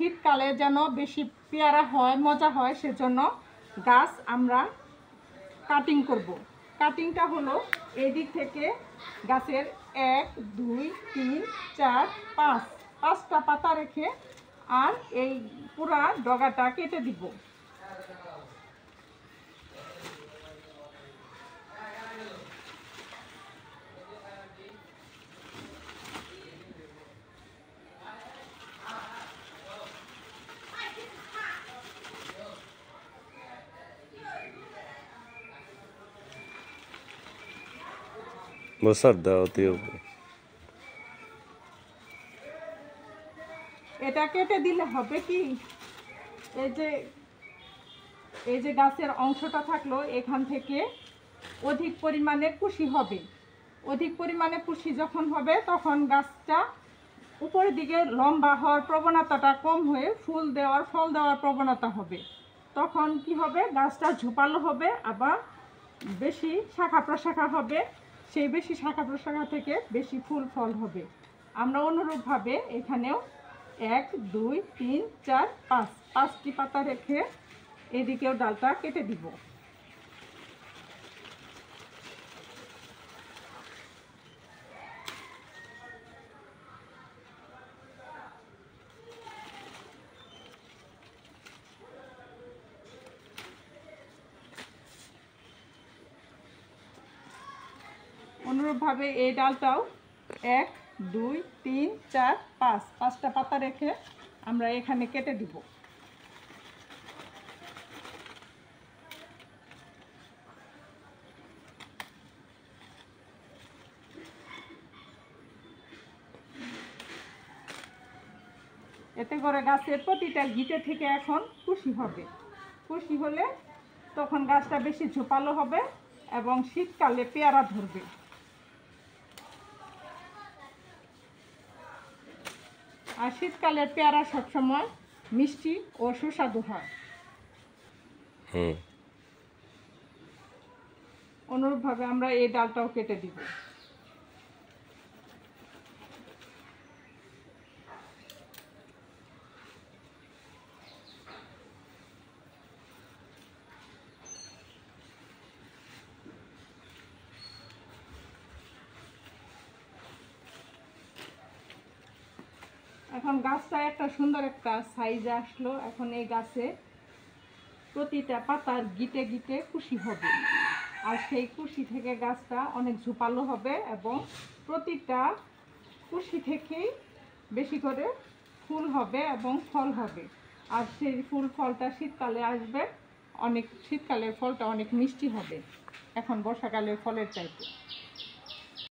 শীতকালে যেন বেশি পেয়ারা হয়, মজা হয়, সেজন্য গাছ আমরা কাটিং করব। কাটিংটা হলো এই দিক থেকে গাছের 1 2 3 4 5 5টা পাতা রেখে আর এই পুরা ডগাটা কেটে দিব। বসার দাও দিও। এটা কেটে দিলে হবে কি, এই যে গাছের অংশটা থাকলো, এখান থেকে অধিক পরিমাণে কুশি হবে। অধিক পরিমাণে কুশি যখন হবে তখন গাছটা উপরের দিকে লম্বা হওয়ার প্রবণতাটা কম হয়ে ফল দেওয়ার প্রবণতা হবে। তখন কি হবে, গাছটা ঝোপালো হবে, আবার বেশি শাখা প্রশাখা হবে। সেই বেশি শাখা প্রশাখা থেকে বেশি ফুল ফল হবে। আমরা অনুরূপভাবে এখানেও 1 2 3 4 5 5টি পাতা রেখে এদিকেও ডালটা কেটে দিব। অনুরূপভাবে এই ডালটাও 1 2 3 4 5 5টা পাতা রেখে আমরা এখানে কেটে দিব। এতে করে গাছের প্রতিটা গিটে থেকে এখন কুশি হবে। কুশি হলে তখন গাছটা বেশি ঝোপালো হবে এবং শীতকালে পেয়ারা ধরবে। আর শীতকালের পেয়ারা সবসময় মিষ্টি ও সুস্বাদু হয়। অনুরূপভাবে আমরা এই ডালটাও কেটে দিব। এখন গাছটা একটা সুন্দর একটা সাইজ আসলো। এখন এই গাছে প্রতিটা পাতার গিটে গিটে কুশি হবে, আর সেই কুশি থেকে গাছটা অনেক ঝোপালো হবে এবং প্রতিটা কুশি থেকেই বেশি করে ফুল হবে এবং ফল হবে। আর সেই ফুল ফলটা শীতকালে আসবে, শীতকালের ফলটা অনেক মিষ্টি হবে এখন বর্ষাকালের ফলের চাইতে।